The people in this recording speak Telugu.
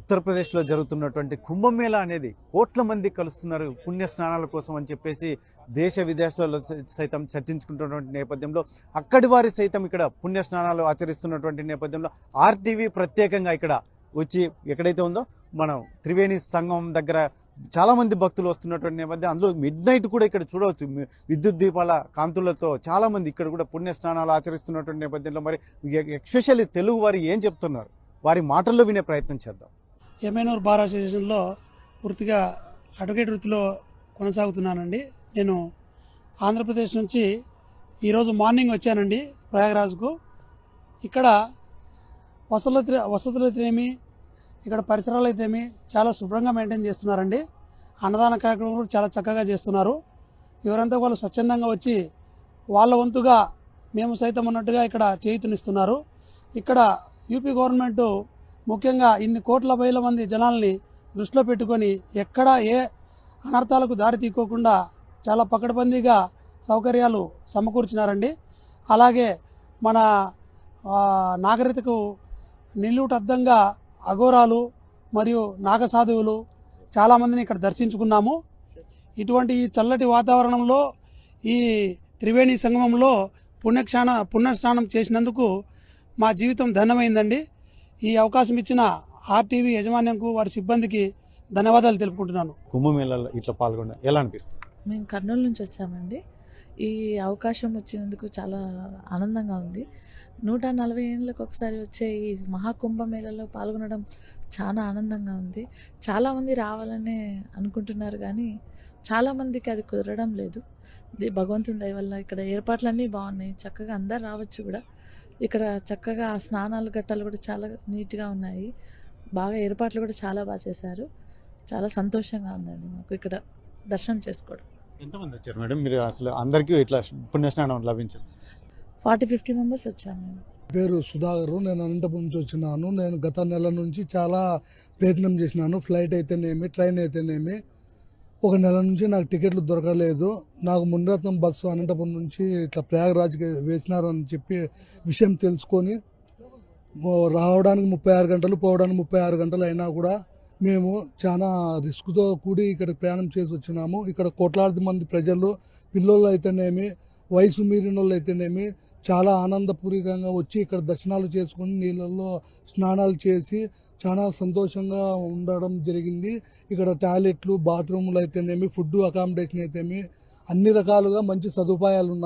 ఉత్తరప్రదేశ్లో జరుగుతున్నటువంటి కుంభమేళా అనేది కోట్ల మంది కలుస్తున్నారు పుణ్య స్నానాల కోసం అని చెప్పేసి దేశ విదేశాల్లో సైతం చర్చించుకుంటున్నటువంటి నేపథ్యంలో అక్కడి వారి సైతం ఇక్కడ పుణ్య స్నానాలు ఆచరిస్తున్నటువంటి నేపథ్యంలో ఆర్టీవీ ప్రత్యేకంగా ఇక్కడ వచ్చి ఎక్కడైతే ఉందో మనం త్రివేణి సంగమం దగ్గర చాలా మంది భక్తులు వస్తున్నటువంటి నేపథ్యం, అందులో మిడ్ నైట్ కూడా ఇక్కడ చూడవచ్చు విద్యుత్ దీపాల కాంతులతో చాలా మంది ఇక్కడ కూడా పుణ్య స్నానాలు ఆచరిస్తున్నటువంటి నేపథ్యంలో మరి ఎస్పెషల్లీ తెలుగు వారు ఏం చెప్తున్నారు వారి మాటల్లో వినే ప్రయత్నం చేద్దాం. ఎమ్మెనూర్ బార్ అసోసియేషన్లో వృత్తిగా అడ్వకేట్ వృత్తిలో కొనసాగుతున్నానండి. నేను ఆంధ్రప్రదేశ్ నుంచి ఈరోజు మార్నింగ్ వచ్చానండి ప్రయాగరాజ్కు. ఇక్కడ వసతులు అయితేనేమి, ఇక్కడ పరిసరాలు అయితేమి చాలా శుభ్రంగా మెయింటైన్ చేస్తున్నారండి. అన్నదాన కార్యక్రమం కూడా చాలా చక్కగా చేస్తున్నారు. ఎవరంతా వాళ్ళు స్వచ్ఛందంగా వచ్చి వాళ్ళ వంతుగా మేము సైతం ఉన్నట్టుగా ఇక్కడ చేయూతనిస్తున్నారు. ఇక్కడ యూపీ గవర్నమెంట్ ముఖ్యంగా ఇన్ని కోట్ల వేల మంది జనాల్ని దృష్టిలో పెట్టుకొని ఎక్కడ ఏ అనర్థాలకు దారి తీసుకోకుండా చాలా పకడ్బందీగా సౌకర్యాలు సమకూర్చినారండి. అలాగే మన నాగరికతకు నిలువుటద్దంగా అఘోరాలు మరియు నాగసాధువులు చాలామందిని ఇక్కడ దర్శించుకున్నాము. ఇటువంటి చల్లటి వాతావరణంలో ఈ త్రివేణి సంగమంలో పుణ్యస్నానం చేసినందుకు మా జీవితం ధన్యమైందండి. ఈ అవకాశం ఇచ్చిన ఆర్టీవీ యాజమాన్యంకు వారి సిబ్బందికి ధన్యవాదాలు తెలుపుకుంటున్నాను. కుంభమేళాలో ఇట్లా పాల్గొన్న ఎలా అనిపిస్తుంది? మేము కర్నూలు నుంచి వచ్చామండి. ఈ అవకాశం వచ్చినందుకు చాలా ఆనందంగా ఉంది. 140 ఏళ్ళకి ఒకసారి వచ్చే ఈ మహాకుంభమేళలో పాల్గొనడం చాలా ఆనందంగా ఉంది. చాలామంది రావాలనే అనుకుంటున్నారు కానీ చాలామందికి అది కుదరడం లేదు. భగవంతుని దయ వల్ల ఇక్కడ ఏర్పాట్లన్నీ బాగున్నాయి, చక్కగా అందరు రావచ్చు కూడా. ఇక్కడ చక్కగా స్నానాలు గట్టాలు కూడా చాలా నీట్గా ఉన్నాయి. బాగా ఏర్పాట్లు కూడా చాలా బాగా చేశారు. చాలా సంతోషంగా ఉందండి మాకు ఇక్కడ దర్శనం చేసుకోవడం. ఎంతమంది వచ్చారు మేడం? మీరు అసలు అందరికీ ఇట్లా పుణ్యస్నానం లభించింది? 40-50 మెంబర్స్ వచ్చాము మేము. పేరు సుధాకర్, నేను అనంతపురం నుంచి వచ్చినాను. నేను గత నెల నుంచి చాలా ప్రయత్నం చేసినాను. ఫ్లైట్ అయితేనేమి, ట్రైన్ అయితేనేమి. ఒక నెల నుంచి నాకు టికెట్లు దొరకలేదు. నాకు మునిరత్నం బస్సు అనంతపురం నుంచి ఇట్లా ప్రయాగరాజ్కి వేసినారు అని చెప్పి విషయం తెలుసుకొని రావడానికి 36 గంటలు, పోవడానికి 36 గంటలు అయినా కూడా మేము చాలా రిస్క్తో కూడి ఇక్కడ ప్రయాణం చేసి వచ్చినాము. ఇక్కడ కోట్లాది మంది ప్రజలు, పిల్లలు అయితేనేమి, వయసు మీరిన వాళ్ళు అయితేనేమి చాలా ఆనందపూర్వకంగా వచ్చి ఇక్కడ దర్శనాలు చేసుకొని నీళ్ళల్లో స్నానాలు చేసి చాలా సంతోషంగా ఉండడం జరిగింది. ఇక్కడ టాయిలెట్లు, బాత్రూములు అయితేనేమి, ఫుడ్ అకామిడేషన్ అయితేనేమి అన్ని రకాలుగా మంచి సదుపాయాలు ఉన్నాయి.